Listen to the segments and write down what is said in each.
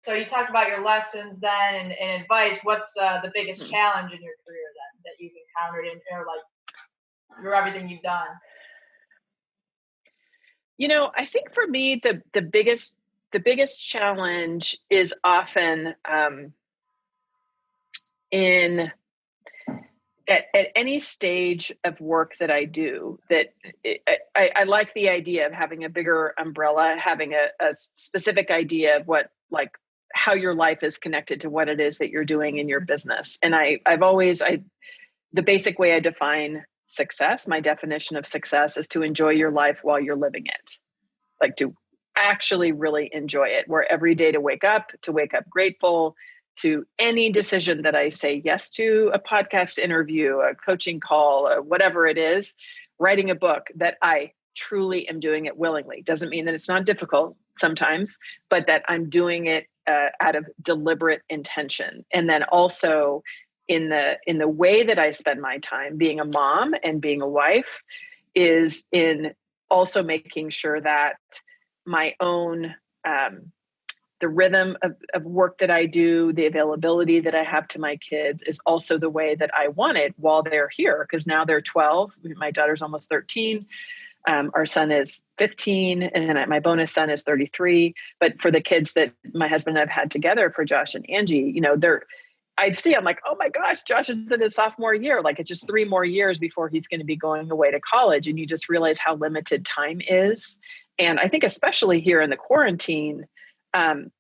So you talked about your lessons then and advice. What's the biggest Mhm. challenge in your career then that you've encountered in or like through everything you've done? I think for me, the biggest challenge is often in at any stage of work that I do. That I like the idea of having a bigger umbrella, having a specific idea of what, like, how your life is connected to what it is that you're doing in your business. And I've always I the basic way I define success, my definition of success, is to enjoy your life while you're living it, like to actually really enjoy it, where every day to wake up grateful, to any decision that I say yes to, a podcast interview, a coaching call, or whatever it is, writing a book, that I truly am doing it willingly. Doesn't mean that it's not difficult sometimes, but that I'm doing it out of deliberate intention. And then also in the way that I spend my time being a mom and being a wife is in also making sure that my own the rhythm of work that I do, the availability that I have to my kids is also the way that I want it while they're here. Because now they're 12. My daughter's almost 13. Our son is 15, and then my bonus son is 33. But for the kids that my husband and I've had together, for Josh and Angie, I'm like, oh my gosh, Josh is in his sophomore year. Like, it's just 3 more years before he's going to be going away to college. And you just realize how limited time is. And I think especially here in the quarantine, um,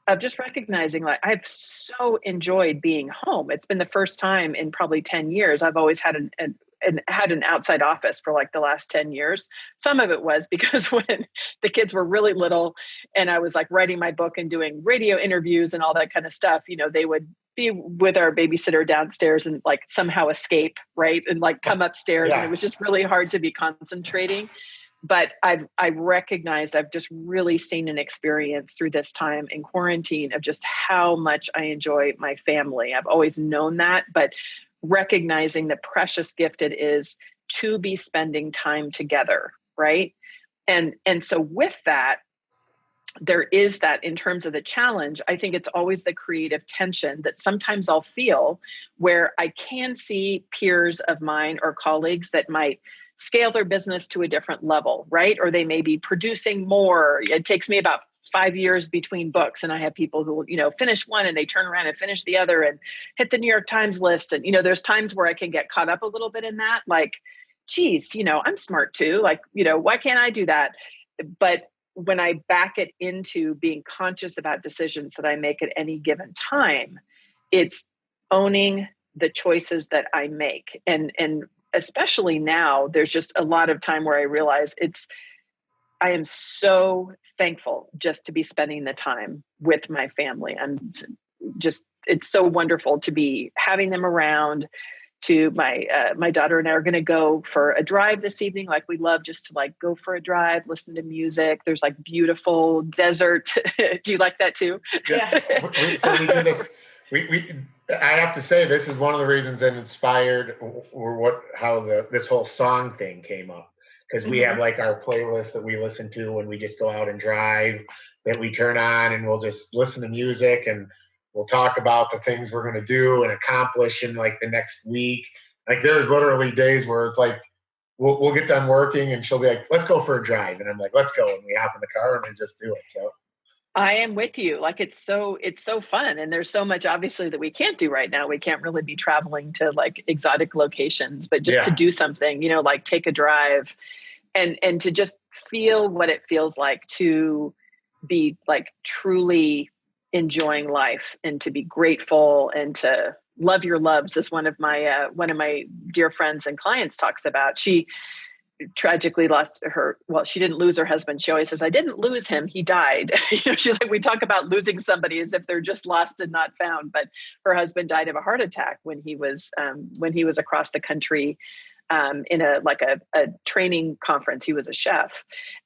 of just recognizing, like, I've so enjoyed being home. It's been the first time in probably 10 years. I've always had had an outside office for like the last 10 years. Some of it was because when the kids were really little and I was like writing my book and doing radio interviews and all that kind of stuff, they would be with our babysitter downstairs and like somehow escape, right? And like come upstairs. And it Yeah. was just really hard to be concentrating. But I've recognized, I've just really seen an experience through this time in quarantine of just how much I enjoy my family. I've always known that, but recognizing the precious gift it is to be spending time together, right? And so with that, there is that, in terms of the challenge, I think it's always the creative tension that sometimes I'll feel, where I can see peers of mine or colleagues that might scale their business to a different level, right? Or they may be producing more. It takes me about 5 years between books, and I have people who, finish one and they turn around and finish the other and hit the New York Times list. And, there's times where I can get caught up a little bit in that, like, geez, I'm smart too. Like, why can't I do that? But when I back it into being conscious about decisions that I make at any given time, it's owning the choices that I make. And especially now, there's just a lot of time where I realize I am so thankful just to be spending the time with my family. It's so wonderful to be having them around. To my daughter and I are going to go for a drive this evening. Like, we love just to like go for a drive, listen to music. There's like beautiful desert. Do you like that too? Yeah. So we do this. We I have to say, this is one of the reasons that inspired or how this whole song thing came up, because we have like our playlist that we listen to when we just go out and drive, that we turn on, and we'll just listen to music, and we'll talk about the things we're going to do and accomplish in like the next week. Like, there's literally days where it's like we'll get done working and she'll be like, let's go for a drive, and I'm like, let's go, and we hop in the car and we just do it. So I am with you. Like, it's so fun. And there's so much obviously that we can't do right now. We can't really be traveling to like exotic locations, but just to yeah. do something, like take a drive and to just feel what it feels like to be like truly enjoying life, and to be grateful, and to love your loves, as one of my dear friends and clients talks about. She tragically lost she didn't lose her husband. She always says, I didn't lose him, he died. She's like, we talk about losing somebody as if they're just lost and not found, but her husband died of a heart attack when he was across the country in a training conference. He was a chef.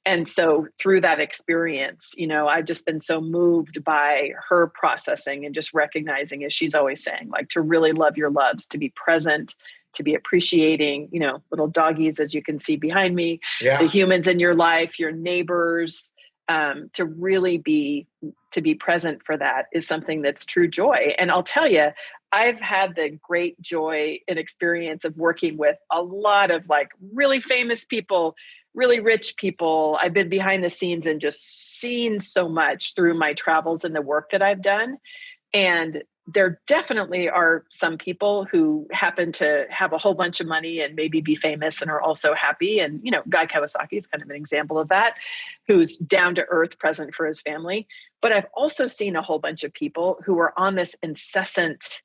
And so through that experience, I've just been so moved by her processing and just recognizing, as she's always saying, like, to really love your loves, to be present, to be appreciating, little doggies, as you can see behind me, Yeah. the humans in your life, your neighbors, to really be present for that is something that's true joy. And I'll tell you, I've had the great joy and experience of working with a lot of like really famous people, really rich people. I've been behind the scenes and just seen so much through my travels and the work that I've done. And there definitely are some people who happen to have a whole bunch of money and maybe be famous and are also happy. And, you know, Guy Kawasaki is kind of an example of that, who's down to earth, present for his family. But I've also seen a whole bunch of people who are on this incessant,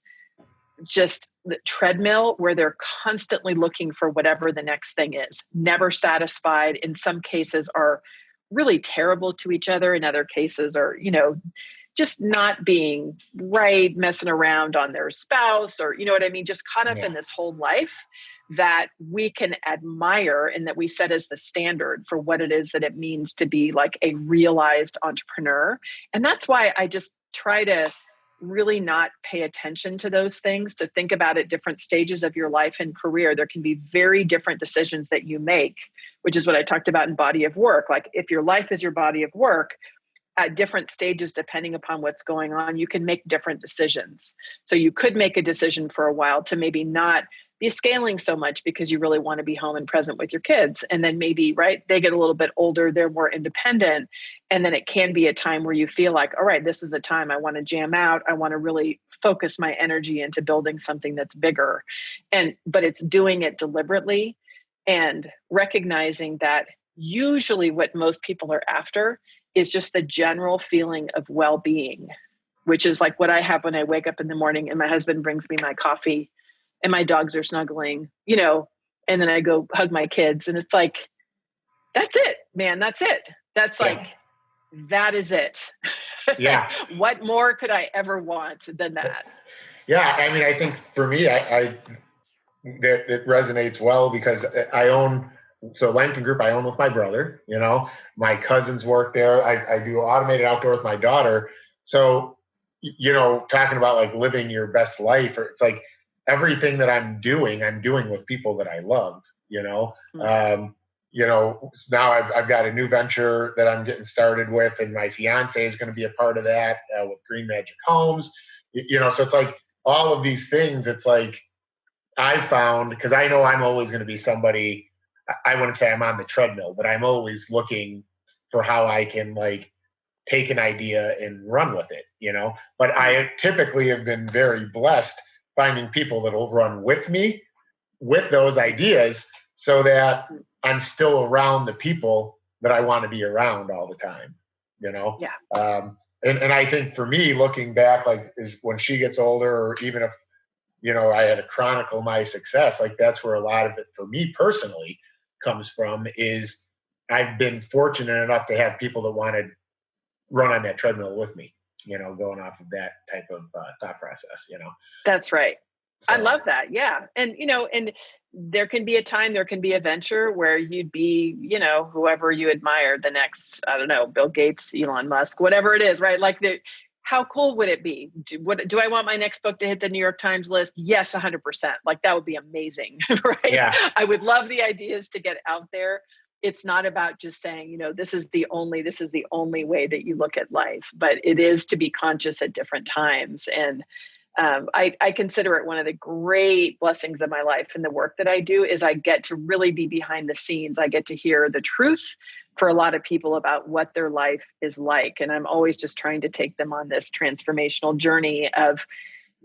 just the treadmill where they're constantly looking for whatever the next thing is, never satisfied. In some cases are really terrible to each other. In other cases are, you know, just not being right, messing around on their spouse, or, you know what I mean? Just caught up in this whole life that we can admire and that we set as the standard for what it is that it means to be like a realized entrepreneur. And that's why I just try to really not pay attention to those things, to think about at different stages of your life and career. There can be very different decisions that you make, which is what I talked about in body of work. Like if your life is your body of work, at different stages, depending upon what's going on, you can make different decisions. So you could make a decision for a while to maybe not be scaling so much because you really want to be home and present with your kids. And then maybe, right, they get a little bit older, they're more independent. And then it can be a time where you feel like, all right, this is a time I want to jam out. I want to really focus my energy into building something that's bigger. But it's doing it deliberately and recognizing that usually what most people are after is just the general feeling of well-being, which is like what I have when I wake up in the morning and my husband brings me my coffee and my dogs are snuggling, you know, and then I go hug my kids. And it's like, that's it, man. That's it. That's like, that is it. Yeah. What more could I ever want than that? Yeah. I mean, I think for me, that it resonates well because so Langton Group, I own with my brother, you know, my cousins work there. I do automated outdoor with my daughter. So, you know, talking about like living your best life, or it's like everything that I'm doing with people that I love, you know. You know, now I've got a new venture that I'm getting started with, and my fiance is going to be a part of that with Green Magic Homes, you know. So it's like all of these things. It's like I found, because I know I'm always going to be somebody. I wouldn't say I'm on the treadmill, but I'm always looking for how I can like take an idea and run with it, you know. But I typically have been very blessed finding people that will run with me with those ideas so that I'm still around the people that I want to be around all the time, you know? Yeah. And I think for me, looking back, like is when she gets older, or even if, you know, I had to chronicle my success, like that's where a lot of it for me personally comes from, is I've been fortunate enough to have people that want to run on that treadmill with me, you know, going off of that type of thought process, you know. That's right. So, I love that. Yeah. And, you know, and there can be a time, there can be a venture where you'd be, you know, whoever you admire, the next, I don't know, Bill Gates, Elon Musk, whatever it is, right? Like how cool would it be? Do I want my next book to hit the New York Times list? Yes, 100%. Like that would be amazing, right? Yeah. I would love the ideas to get out there. It's not about just saying, you know, this is the only way that you look at life, but it is to be conscious at different times. And I consider it one of the great blessings of my life and the work that I do is I get to really be behind the scenes. I get to hear the truth for a lot of people about what their life is like. And I'm always just trying to take them on this transformational journey of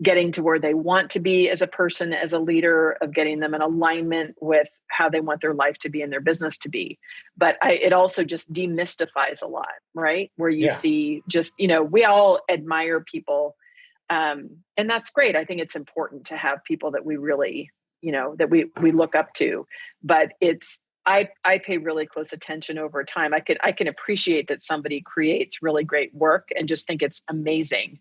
getting to where they want to be as a person, as a leader, of getting them in alignment with how they want their life to be and their business to be. But it also just demystifies a lot, right? Where you see just, you know, we all admire people. And that's great. I think it's important to have people that we really, you know, that we look up to, but I pay really close attention over time. I can appreciate that somebody creates really great work and just think it's amazing.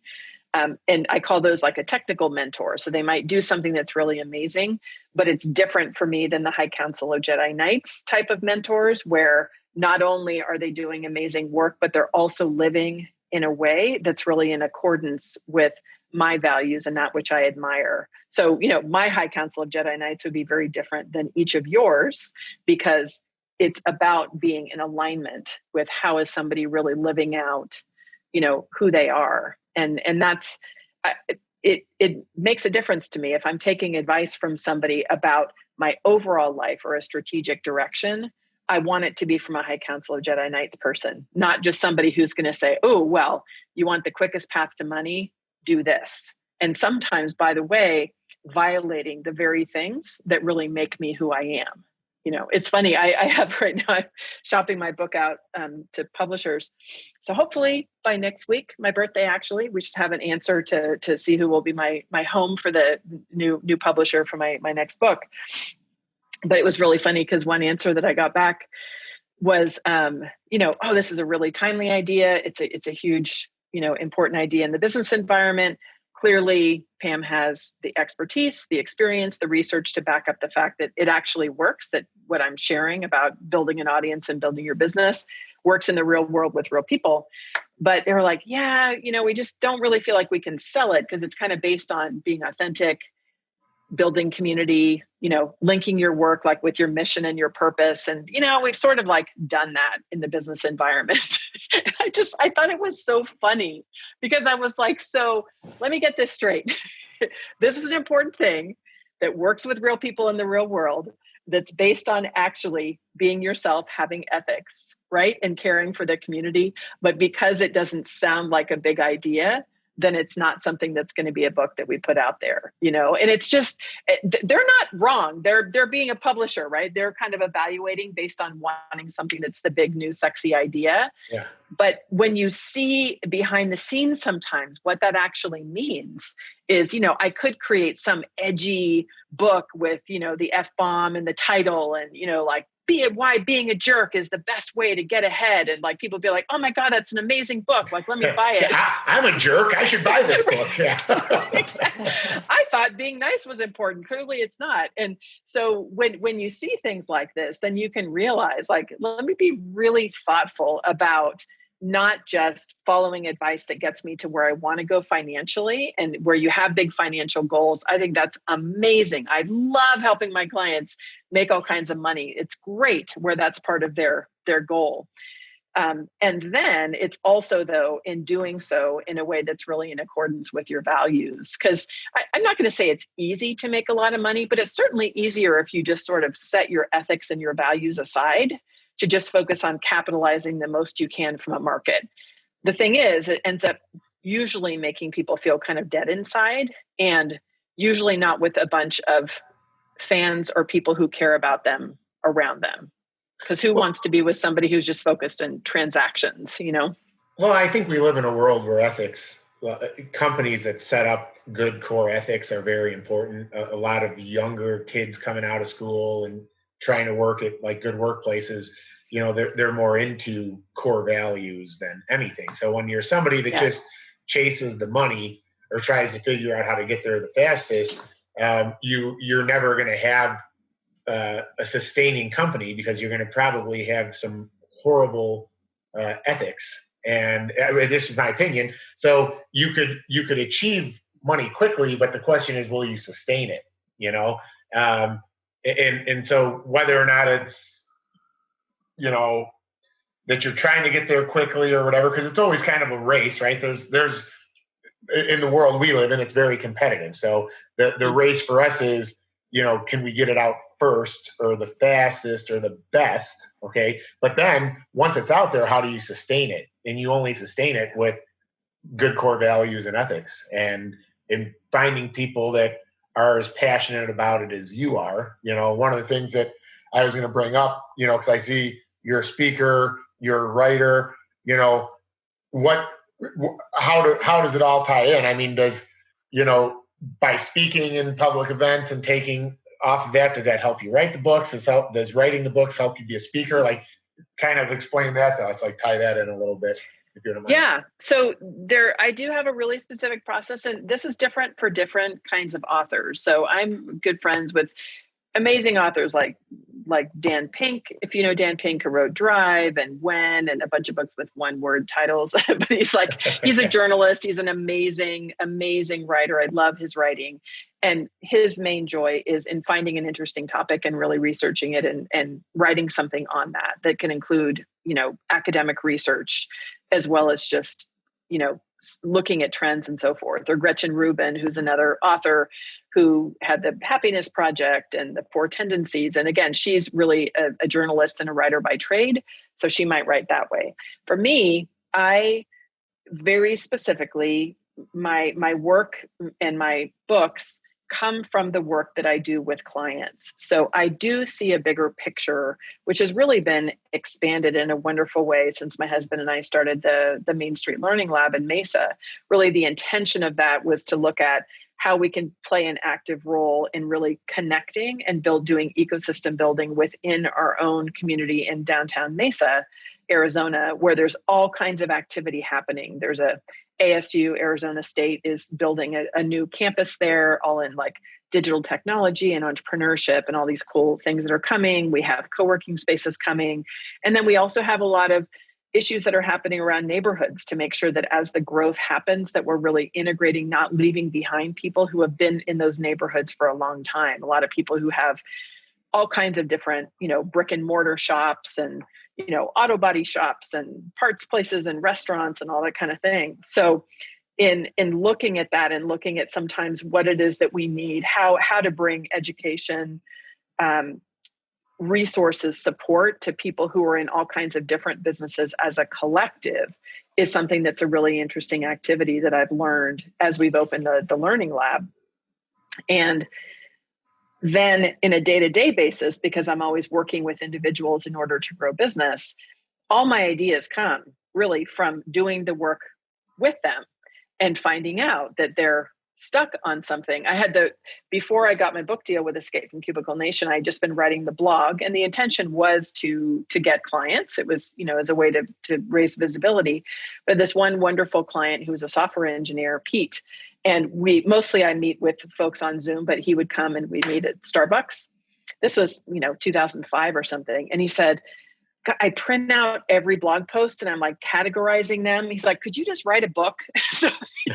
And I call those like a technical mentor. So they might do something that's really amazing, but it's different for me than the High Council of Jedi Knights type of mentors, where not only are they doing amazing work, but they're also living in a way that's really in accordance with my values and that which I admire. So, you know, my High Council of Jedi Knights would be very different than each of yours, because it's about being in alignment with how is somebody really living out, who they are. And that's, it makes a difference to me if I'm taking advice from somebody about my overall life or a strategic direction. I want it to be from a High Council of Jedi Knights person, not just somebody who's going to say, oh, well, you want the quickest path to money, do this. And sometimes, by the way, violating the very things that really make me who I am. It's funny. I have right now, I'm shopping my book out to publishers. So hopefully by next week, my birthday, actually, we should have an answer to see who will be my home for the new publisher for my next book. But it was really funny because one answer that I got back was, oh, this is a really timely idea. It's a huge, important idea in the business environment. Clearly, Pam has the expertise, the experience, the research to back up the fact that it actually works, that what I'm sharing about building an audience and building your business works in the real world with real people. But they were like, yeah, we just don't really feel like we can sell it because it's kind of based on being authentic, building community, linking your work like with your mission and your purpose. And, we've sort of like done that in the business environment. And I thought it was so funny because I was like, so let me get this straight. This is an important thing that works with real people in the real world, that's based on actually being yourself, having ethics, right? And caring for the community. But because it doesn't sound like a big idea, then it's not something that's going to be a book that we put out there, and it's just, they're not wrong. They're being a publisher, right? They're kind of evaluating based on wanting something that's the big new sexy idea. Yeah. But when you see behind the scenes, sometimes what that actually means is, I could create some edgy book with, the F-bomb and the title and, like, why being a jerk is the best way to get ahead. And like, people be like, oh my God, that's an amazing book. Like, let me buy it. I'm a jerk. I should buy this book. Yeah. Exactly. I thought being nice was important. Clearly it's not. And so when you see things like this, then you can realize, like, let me be really thoughtful about not just following advice that gets me to where I want to go financially and where you have big financial goals. I think that's amazing. I love helping my clients make all kinds of money. It's great where that's part of their goal. And then it's also, though, in doing so in a way that's really in accordance with your values. Because I'm not going to say it's easy to make a lot of money, but it's certainly easier if you just sort of set your ethics and your values aside to just focus on capitalizing the most you can from a market. The thing is, it ends up usually making people feel kind of dead inside, and usually not with a bunch of fans or people who care about them around them. Because who wants to be with somebody who's just focused on transactions, Well, I think we live in a world where ethics, companies that set up good core ethics are very important. A lot of younger kids coming out of school and trying to work at like good workplaces, they're more into core values than anything. So when you're somebody that just chases the money or tries to figure out how to get there the fastest, you're never going to have a sustaining company, because you're going to probably have some horrible ethics. And this is my opinion. So you could achieve money quickly, but the question is, will you sustain it? And so whether or not it's, that you're trying to get there quickly or whatever, because it's always kind of a race, right? There's in the world we live in, it's very competitive. So the race for us is, can we get it out first or the fastest or the best? Okay. But then once it's out there, how do you sustain it? And you only sustain it with good core values and ethics, and in finding people that are as passionate about it as you are. One of the things that I was going to bring up, because I see you're a speaker, you're a writer, how does it all tie in? I mean, does by speaking in public events and taking off of that, does that help you write the books? Does writing the books help you be a speaker? Like, kind of explain that to us, like tie that in a little bit, if you don't mind. Yeah. So I do have a really specific process, and this is different for different kinds of authors. So I'm good friends with amazing authors like Dan Pink, if you know Dan Pink, who wrote Drive and When and a bunch of books with one-word titles. But he's a journalist. He's an amazing, amazing writer. I love his writing. And his main joy is in finding an interesting topic and really researching it and writing something on that can include, academic research, as well as just, looking at trends and so forth. Or Gretchen Rubin, who's another author who had the Happiness Project and the Four Tendencies. And again, she's really a journalist and a writer by trade. So she might write that way. For me, I very specifically, my work and my books come from the work that I do with clients. So I do see a bigger picture, which has really been expanded in a wonderful way since my husband and I started the Main Street Learning Lab in Mesa. Really, the intention of that was to look at how we can play an active role in really connecting and doing ecosystem building within our own community in downtown Mesa, Arizona, where there's all kinds of activity happening. There's a ASU, Arizona State, is building a new campus there, all in like digital technology and entrepreneurship and all these cool things that are coming. We have co-working spaces coming. And then we also have a lot of issues that are happening around neighborhoods to make sure that as the growth happens, that we're really integrating, not leaving behind people who have been in those neighborhoods for a long time. A lot of people who have all kinds of different, brick and mortar shops and, auto body shops and parts places and restaurants and all that kind of thing. So in looking at that and looking at sometimes what it is that we need, how to bring education, resources, support to people who are in all kinds of different businesses as a collective is something that's a really interesting activity that I've learned as we've opened the Learning Lab. And then in a day-to-day basis, because I'm always working with individuals in order to grow business, all my ideas come really from doing the work with them and finding out that they're stuck on something. Before I got my book deal with Escape from Cubicle Nation, I had just been writing the blog, and the intention was to get clients. It was, as a way to raise visibility. But this one wonderful client who was a software engineer, Pete, and I meet with folks on Zoom, but he would come and we'd meet at Starbucks. This was, 2005 or something. And he said, I print out every blog post and I'm like categorizing them. He's like, could you just write a book so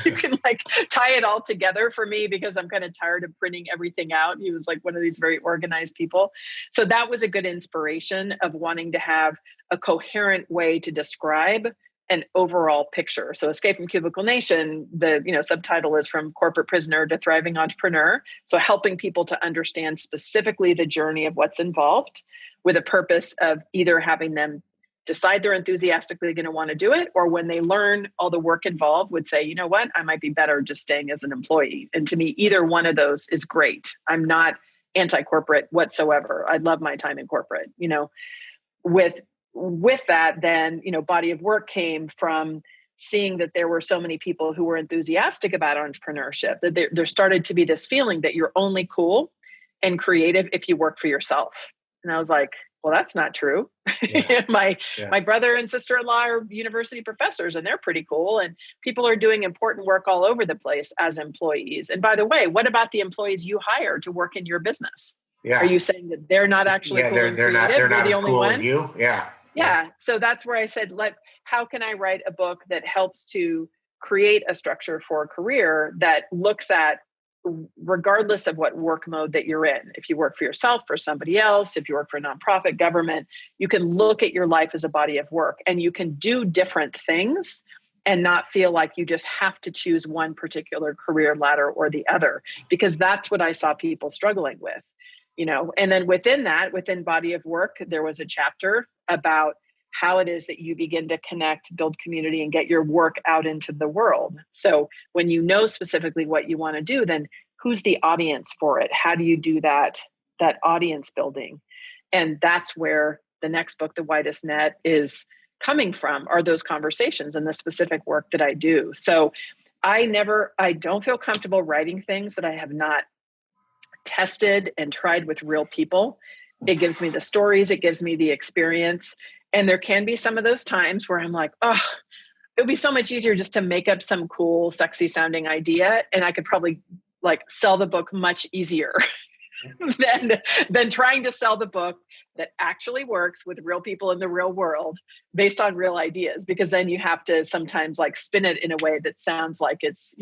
you can like tie it all together for me? Because I'm kind of tired of printing everything out. He was like one of these very organized people. So that was a good inspiration of wanting to have a coherent way to describe an overall picture. So Escape from Cubicle Nation, the subtitle is From Corporate Prisoner to Thriving Entrepreneur. So helping people to understand specifically the journey of what's involved, with a purpose of either having them decide they're enthusiastically going to want to do it, or when they learn all the work involved would say, you know what, I might be better just staying as an employee. And to me, either one of those is great. I'm not anti-corporate whatsoever. I love my time in corporate. With that, then, body of work came from seeing that there were so many people who were enthusiastic about entrepreneurship, that there started to be this feeling that you're only cool and creative if you work for yourself. And I was like, well, that's not true. Yeah. My brother and sister-in-law are university professors, and they're pretty cool. And people are doing important work all over the place as employees. And by the way, what about the employees you hire to work in your business? Yeah. Are you saying that they're not actually cool and creative? They're not the as only cool one? as you? Yeah. Yeah. So that's where I said, how can I write a book that helps to create a structure for a career that looks at, regardless of what work mode that you're in, if you work for yourself, for somebody else, if you work for a nonprofit, government, you can look at your life as a body of work, and you can do different things and not feel like you just have to choose one particular career ladder or the other, because that's what I saw people struggling with. And then within body of work, there was a chapter about how it is that you begin to connect, build community, and get your work out into the world. So when you know specifically what you want to do, then who's the audience for it? How do you do that audience building? And that's where the next book, The Widest Net, is coming from, are those conversations and the specific work that I do. So I don't feel comfortable writing things that I have not tested and tried with real people. It gives me the stories, it gives me the experience. And there can be some of those times where I'm like, oh, it would be so much easier just to make up some cool, sexy sounding idea. And I could probably sell the book much easier than trying to sell the book that actually works with real people in the real world based on real ideas, because then you have to sometimes like spin it in a way that sounds like it's,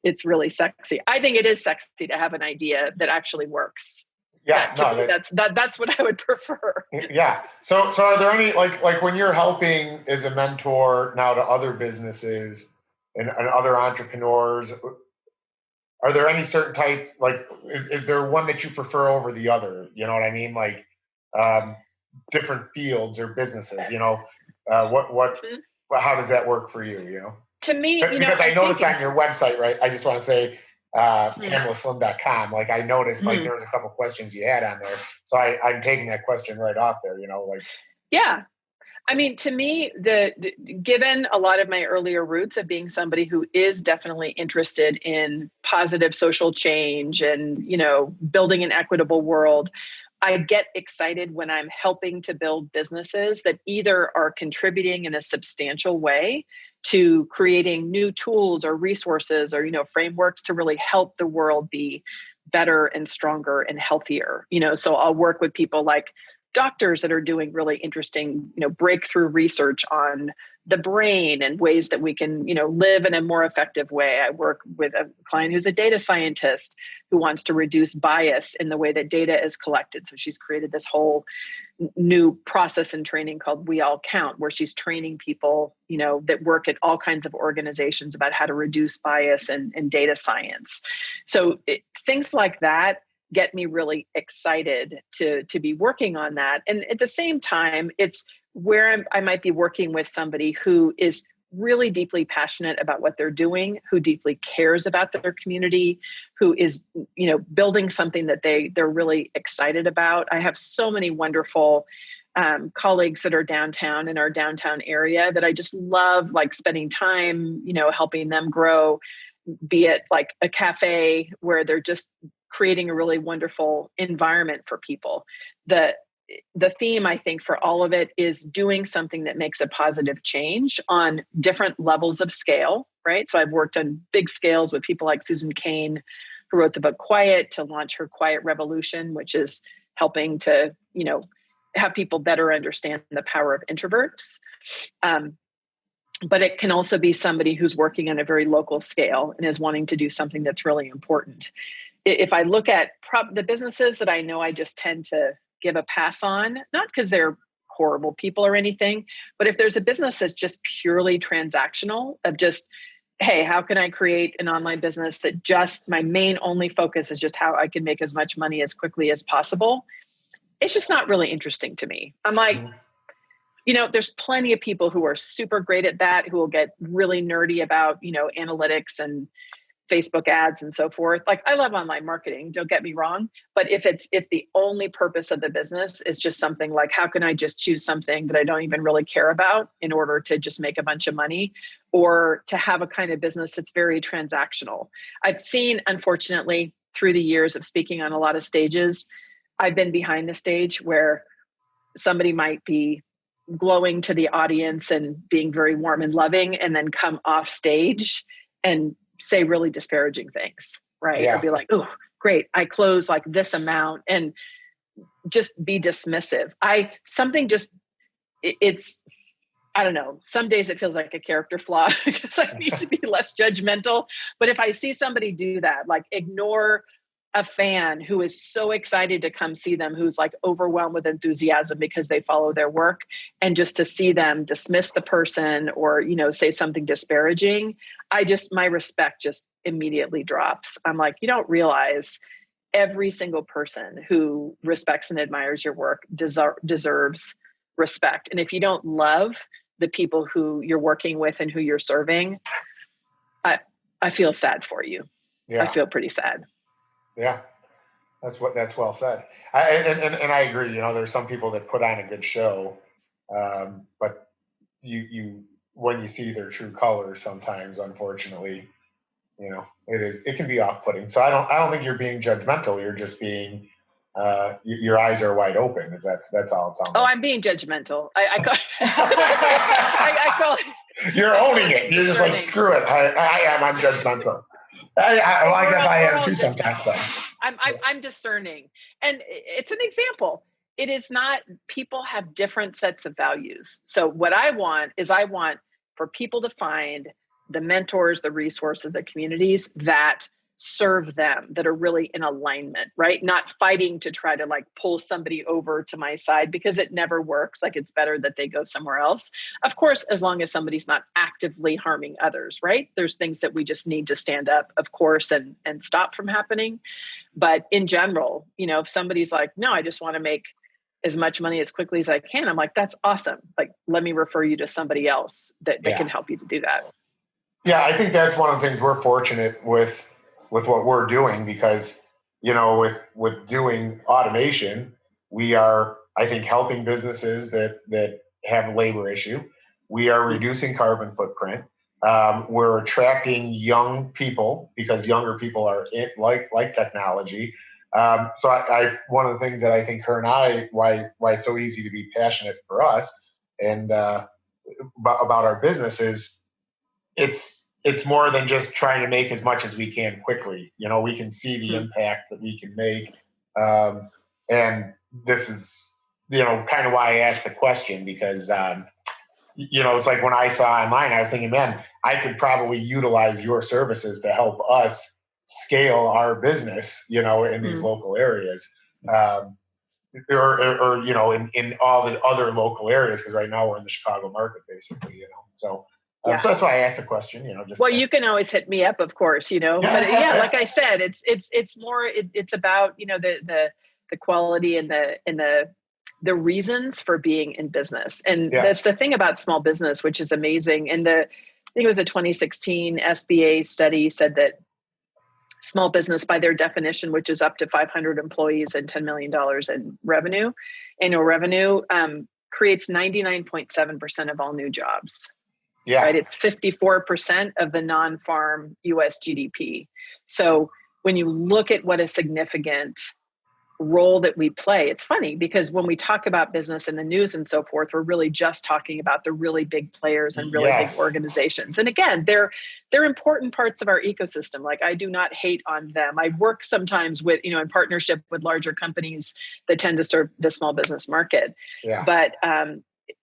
it's really sexy. I think it is sexy to have an idea that actually works. Yeah, That's what I would prefer. Yeah. So are there any, like when you're helping as a mentor now to other businesses and other entrepreneurs, are there any certain type, like, is there one that you prefer over the other? You know what I mean? Like, different fields or businesses, how does that work for you, To me, because I noticed on your website, right? I just want to say, PamelaSlim.com. Like, I noticed like there was a couple questions you had on there. So I'm taking that question right off there, Yeah. I mean, to me, given a lot of my earlier roots of being somebody who is definitely interested in positive social change and, building an equitable world, I get excited when I'm helping to build businesses that either are contributing in a substantial way to creating new tools or resources or, frameworks to really help the world be better and stronger and healthier. So I'll work with people like doctors that are doing really interesting, breakthrough research on the brain and ways that we can, live in a more effective way. I work with a client who's a data scientist who wants to reduce bias in the way that data is collected. So she's created this whole new process and training called We All Count, where she's training people, that work at all kinds of organizations about how to reduce bias and data science. So things like that get me really excited to be working on that. And at the same time, it's where I might be working with somebody who is really deeply passionate about what they're doing, who deeply cares about their community, who is, building something that they're really excited about. I have so many wonderful colleagues that are downtown in our downtown area that I just love, like spending time, helping them grow, be it like a cafe where they're just creating a really wonderful environment for people. The theme, I think, for all of it is doing something that makes a positive change on different levels of scale, right? So I've worked on big scales with people like Susan Cain, who wrote the book Quiet, to launch her Quiet Revolution, which is helping to, have people better understand the power of introverts. But it can also be somebody who's working on a very local scale and is wanting to do something that's really important. If I look at the businesses that I know I just tend to give a pass on, not because they're horrible people or anything, but if there's a business that's just purely transactional of just, hey, how can I create an online business that just my main only focus is just how I can make as much money as quickly as possible, it's just not really interesting to me. I'm like, there's plenty of people who are super great at that, who will get really nerdy about, analytics and Facebook ads and so forth. Like, I love online marketing, don't get me wrong. But if the only purpose of the business is just something like, how can I just choose something that I don't even really care about in order to just make a bunch of money, or to have a kind of business that's very transactional. I've seen, unfortunately, through the years of speaking on a lot of stages, I've been behind the stage where somebody might be glowing to the audience and being very warm and loving, and then come off stage and say really disparaging things, right? Yeah. Or be like, oh, great, I close like this amount, and just be dismissive. It's, I don't know, some days it feels like a character flaw because I need to be less judgmental. But if I see somebody do that, like ignore a fan who is so excited to come see them, who's like overwhelmed with enthusiasm because they follow their work, and just to see them dismiss the person or, say something disparaging, my respect just immediately drops. I'm like, you don't realize every single person who respects and admires your work deserves respect. And if you don't love the people who you're working with and who you're serving, I feel sad for you. Yeah. I feel pretty sad. Yeah, that's well said. And I agree. There's some people that put on a good show, but you when you see their true colors, sometimes, unfortunately, it can be off-putting. So I don't think you're being judgmental. You're just being your eyes are wide open. That's all it sounds like. I'm being judgmental. I call it. You're owning it. You're just like, screw it. I'm judgmental. I guess I We're am all too different. sometimes. Then. I'm discerning, and it's an example. It is not. People have different sets of values. So what I want for people to find the mentors, the resources, the communities that serve them, that are really in alignment, right? Not fighting to try to like pull somebody over to my side, because it never works. Like, it's better that they go somewhere else. Of course, as long as somebody's not actively harming others, right? There's things that we just need to stand up, of course, and stop from happening. But in general, if somebody's like, no, I just want to make as much money as quickly as I can, I'm like, that's awesome. Like, let me refer you to somebody else that can help you to do that. Yeah, I think that's one of the things we're fortunate with what we're doing, because, with doing automation, we are, I think, helping businesses that have a labor issue. We are reducing carbon footprint. We're attracting young people, because younger people are like technology. So one of the things that I think her and I, why it's so easy to be passionate for us and about our business is, it's more than just trying to make as much as we can quickly. We can see the impact that we can make. And this is, kind of why I asked the question, because, it's like when I saw online, I was thinking, man, I could probably utilize your services to help us scale our business, in these local areas. Or in all the other local areas, because right now we're in the Chicago market, basically, so. So that's why I asked the question, you can always hit me up, of course, but like I said, it's more, it's about, the quality and the reasons for being in business. And that's the thing about small business, which is amazing. And I think it was a 2016 SBA study said that small business, by their definition, which is up to 500 employees and $10 million in annual revenue, creates 99.7% of all new jobs. Yeah. Right. It's 54% of the non-farm US GDP. So when you look at what a significant role that we play, it's funny because when we talk about business in the news and so forth, we're really just talking about the really big players and really big organizations. And again, they're important parts of our ecosystem. Like, I do not hate on them. I work sometimes with, in partnership with larger companies that tend to serve the small business market. Yeah. But,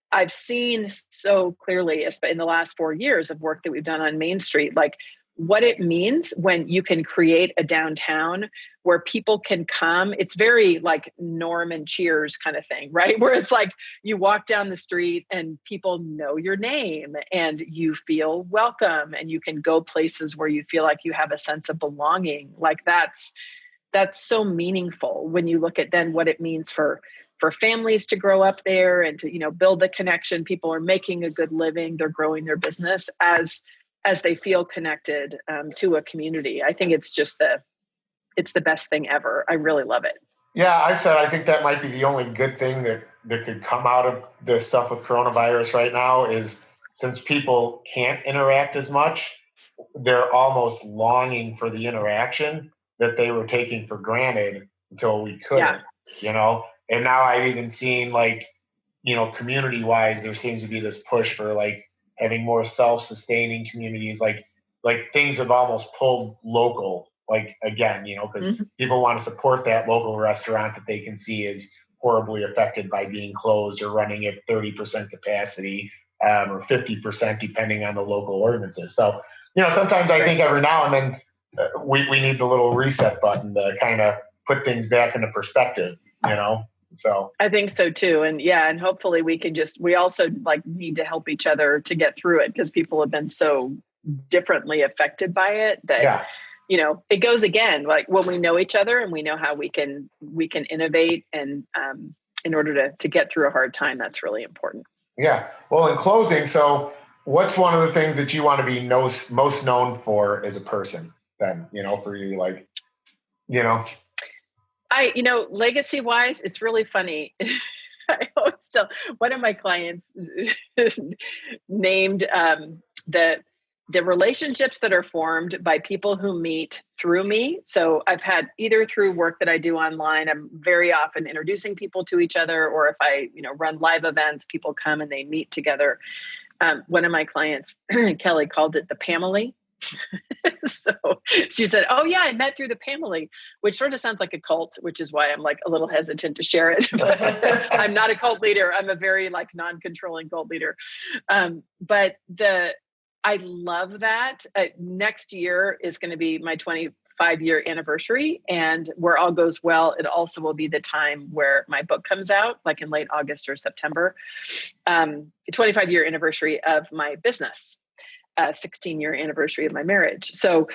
I've seen so clearly in the last 4 years of work that we've done on Main Street, like what it means when you can create a downtown where people can come. It's very like Norm and Cheers kind of thing, right? Where it's like you walk down the street and people know your name and you feel welcome, and you can go places where you feel like you have a sense of belonging. Like that's so meaningful when you look at then what it means for families to grow up there and to, build the connection. People are making a good living. They're growing their business as they feel connected to a community. I think it's just it's the best thing ever. I really love it. Yeah, I think that might be the only good thing that could come out of the stuff with coronavirus right now is, since people can't interact as much, they're almost longing for the interaction that they were taking for granted until we couldn't, And now I've even seen community wise, there seems to be this push for like having more self-sustaining communities, like things have almost pulled local, like again, because people want to support that local restaurant that they can see is horribly affected by being closed or running at 30% capacity or 50%, depending on the local ordinances. So, sometimes I think every now and then we need the little reset button to kind of put things back into perspective, So I think so too. And and hopefully we also need to help each other to get through it, because people have been so differently affected by it that, it goes again, like when we know each other and we know how we can innovate and in order to get through a hard time, that's really important. Yeah. Well, in closing, so what's one of the things that you want to be most known for as a person then, for you, legacy wise, it's really funny. I always tell one of my clients named the relationships that are formed by people who meet through me. So I've had either through work that I do online, I'm very often introducing people to each other, or if I, run live events, people come and they meet together. One of my clients, Kelly, called it the Pamely. So she said, "Oh yeah, I met through the Pamely," which sort of sounds like a cult, which is why I'm like a little hesitant to share it. I'm not a cult leader. I'm a very like non-controlling cult leader. But I love that. Next year is going to be my 25-year anniversary, and where all goes well, it also will be the time where my book comes out, like in late August or September. 25-year anniversary of my business, 16-year anniversary of my marriage. So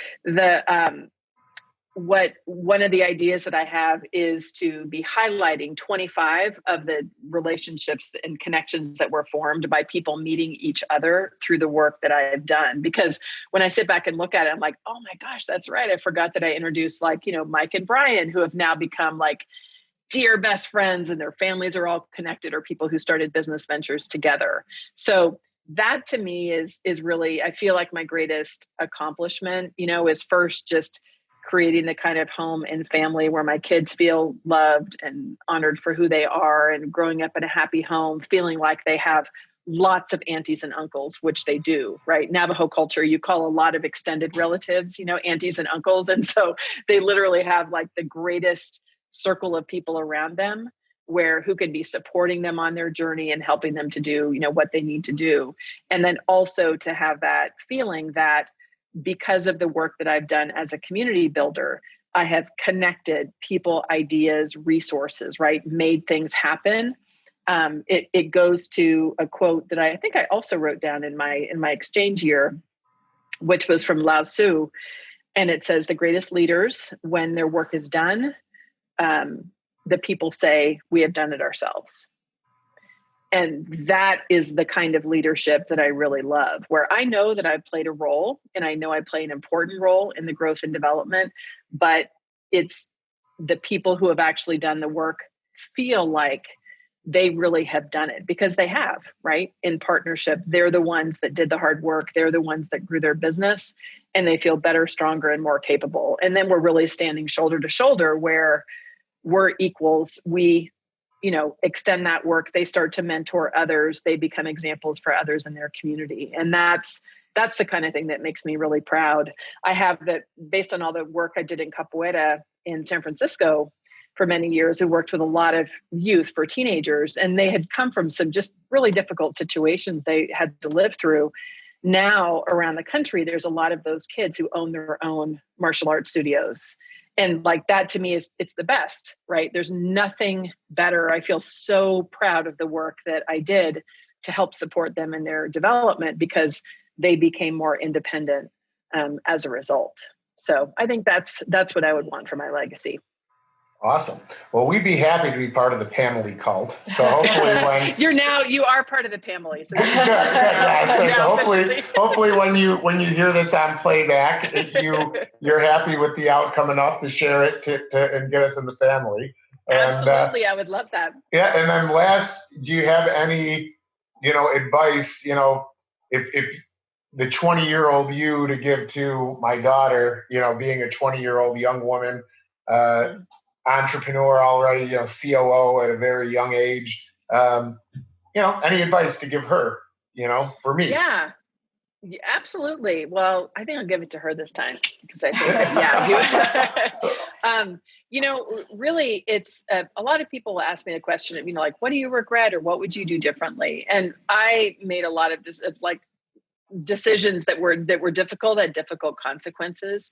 one of the ideas that I have is to be highlighting 25 of the relationships and connections that were formed by people meeting each other through the work that I have done. Because when I sit back and look at it, I'm like, oh my gosh, that's right. I forgot that I introduced like, Mike and Brian, who have now become like dear best friends, and their families are all connected, or people who started business ventures together. So that to me is really, I feel like my greatest accomplishment, is first just creating the kind of home and family where my kids feel loved and honored for who they are, and growing up in a happy home, feeling like they have lots of aunties and uncles, which they do, right? Navajo culture, you call a lot of extended relatives, aunties and uncles. And so they literally have like the greatest circle of people around them who can be supporting them on their journey and helping them to do, what they need to do. And then also to have that feeling that because of the work that I've done as a community builder, I have connected people, ideas, resources, right? Made things happen. It goes to a quote that I think I also wrote down in my exchange year, which was from Lao Tzu. And it says, the greatest leaders, when their work is done, the people say, we have done it ourselves. And that is the kind of leadership that I really love, where I know that I've played a role, and I know I play an important role in the growth and development, but it's the people who have actually done the work feel like they really have done it, because they have, right? In partnership, they're the ones that did the hard work. They're the ones that grew their business, and they feel better, stronger, and more capable. And then we're really standing shoulder to shoulder where we're equals. We extend that work. They start to mentor others. They become examples for others in their community. And that's the kind of thing that makes me really proud. I have that based on all the work I did in Capoeira in San Francisco for many years, who worked with a lot of youth for teenagers, and they had come from some just really difficult situations they had to live through. Now around the country, there's a lot of those kids who own their own martial arts studios. And like that to me it's the best, right? There's nothing better. I feel so proud of the work that I did to help support them in their development, because they became more independent as a result. So I think that's what I would want for my legacy. Awesome. Well, we'd be happy to be part of the Pamely cult. So hopefully you are part of the Pamely. So good. Yeah. So hopefully when you hear this on playback, you're happy with the outcome enough to share it and get us in the family. And, absolutely. I would love that. Yeah. And then last, do you have any, advice, if the 20-year-old you to give to my daughter, being a 20-year-old young woman, entrepreneur already, COO at a very young age, any advice to give her, for me? Yeah, absolutely. Well, I think I'll give it to her this time, because I think that, really it's a lot of people will ask me the question of, like, what do you regret, or what would you do differently? And I made a lot of decisions that were difficult, had difficult consequences.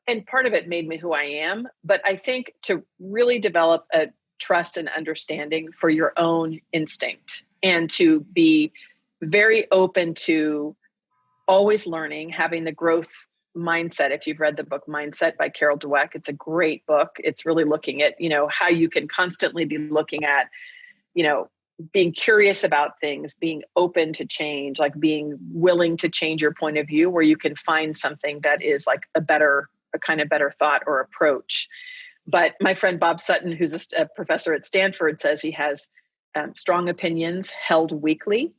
And part of it made me who I am. But I think to really develop a trust and understanding for your own instinct, and to be very open to always learning, having the growth mindset. If you've read the book Mindset by Carol Dweck, it's a great book. It's really looking at, how you can constantly be looking at, being curious about things, being open to change, like being willing to change your point of view, where you can find something that is like a kind of better thought or approach. But my friend Bob Sutton, who's a professor at Stanford, says he has strong opinions held weakly,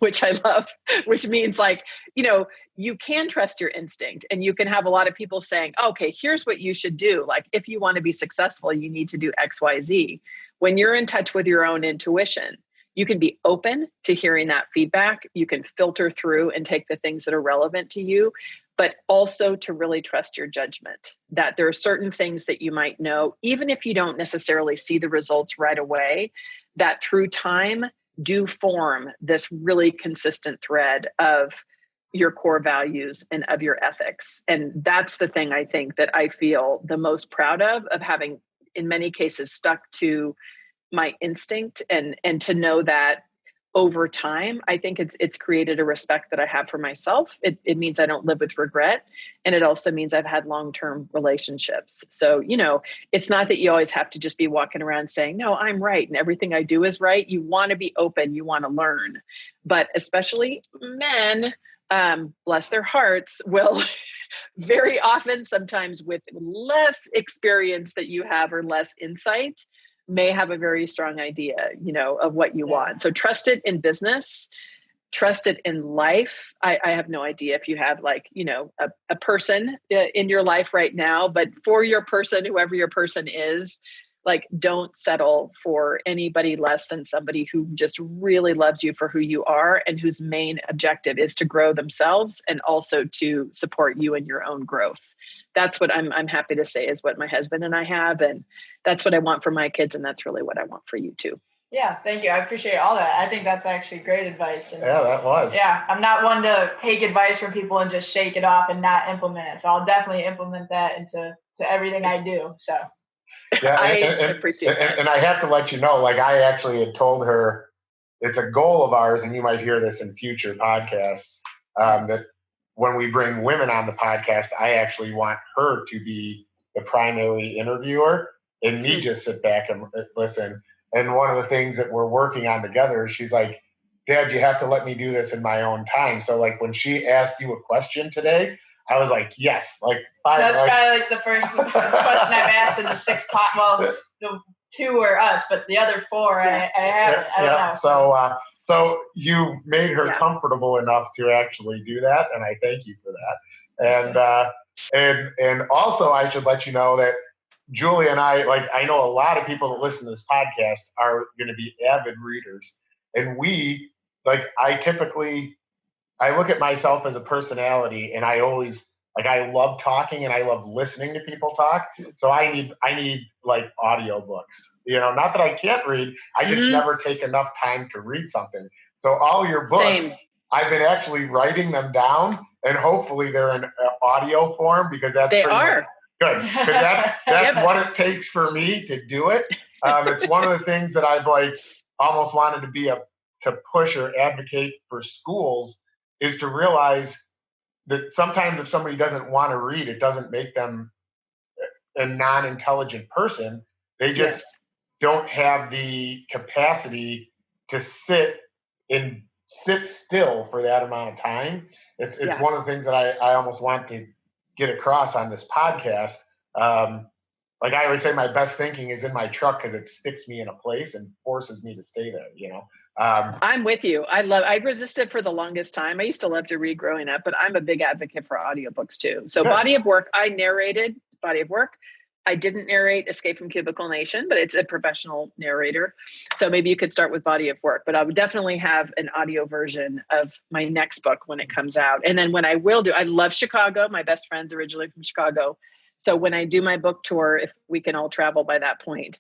which I love, which means like, you can trust your instinct, and you can have a lot of people saying, okay, here's what you should do. Like, if you want to be successful, you need to do X, Y, Z. When you're in touch with your own intuition, you can be open to hearing that feedback. You can filter through and take the things that are relevant to you, but also to really trust your judgment, that there are certain things that you might know, even if you don't necessarily see the results right away, that through time do form this really consistent thread of your core values and of your ethics. And that's the thing I think that I feel the most proud of having, in many cases, stuck to my instinct, and to know that over time, I think it's created a respect that I have for myself. It means I don't live with regret. And it also means I've had long-term relationships. So, it's not that you always have to just be walking around saying, no, I'm right and everything I do is right. You want to be open, you want to learn. But especially men, bless their hearts, will very often, sometimes with less experience that you have or less insight, may have a very strong idea, of what you want. So trust it in business, trust it in life. I have no idea if you have a person in your life right now, but for your person, whoever your person is, don't settle for anybody less than somebody who just really loves you for who you are and whose main objective is to grow themselves and also to support you in your own growth. That's what I'm happy to say is what my husband and I have. And that's what I want for my kids. And that's really what I want for you too. Yeah, thank you. I appreciate all that. I think that's actually great advice. And yeah, that was. Yeah, I'm not one to take advice from people and just shake it off and not implement it. So I'll definitely implement that into everything I do. So yeah, I appreciate that. And I have to let you know, I actually had told her it's a goal of ours, and you might hear this in future podcasts, that when we bring women on the podcast, I actually want her to be the primary interviewer and me just sit back and listen. And one of the things that we're working on together is she's like, Dad, you have to let me do this in my own time. So when she asked you a question today, I was like, yes. That's probably the first question I've asked in the 6 pot. Well, the 2 were us, but the other 4 I haven't. I don't know. So you made her comfortable enough to actually do that, and I thank you for that. And also I should let you know that Julie and I know a lot of people that listen to this podcast are going to be avid readers, and I look at myself as a personality, and I always I love talking and I love listening to people talk. So I need audiobooks. Not that I can't read, I just never take enough time to read something. So all your books, Same. I've been actually writing them down, and hopefully they're in audio form, because they are good. Because that's what it takes for me to do it. It's one of the things that I've almost wanted to push or advocate for schools, is to realize that sometimes if somebody doesn't want to read, it doesn't make them a non-intelligent person. They just don't have the capacity to sit still for that amount of time. It's one of the things that I almost want to get across on this podcast. I always say, my best thinking is in my truck, because it sticks me in a place and forces me to stay there, I'm with you. I resisted for the longest time. I used to love to read growing up, but I'm a big advocate for audiobooks too. So Body of Work, I narrated Body of Work. I didn't narrate Escape from Cubicle Nation, but it's a professional narrator. So maybe you could start with Body of Work, but I would definitely have an audio version of my next book when it comes out. And then when I love Chicago. My best friend's originally from Chicago. So when I do my book tour, if we can all travel by that point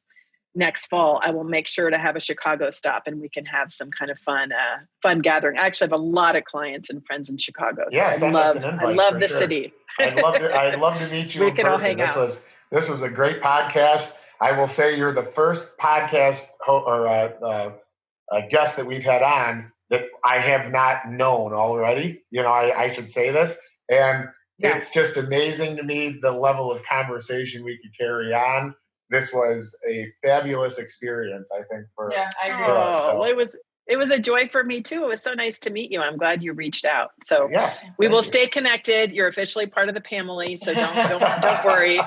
next fall, I will make sure to have a Chicago stop, and we can have some kind of fun gathering. I actually have a lot of clients and friends in Chicago. So yeah, I love the city. I'd love to meet you we in can person. All hang out. This was a great podcast. I will say you're the first podcast a guest that we've had on that I have not known already. I should say this. And it's just amazing to me, the level of conversation we could carry on. This was a fabulous experience, I think, for us. So. Well, it was a joy for me too. It was so nice to meet you. I'm glad you reached out. So we will stay connected. You're officially part of the family, so don't worry.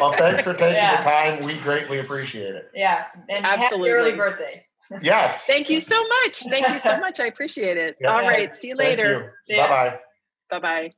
Well, thanks for taking the time. We greatly appreciate it. Yeah, and absolutely. Happy early birthday. Yes. Thank you so much. I appreciate it. All right. See you later. Bye-bye. Bye-bye.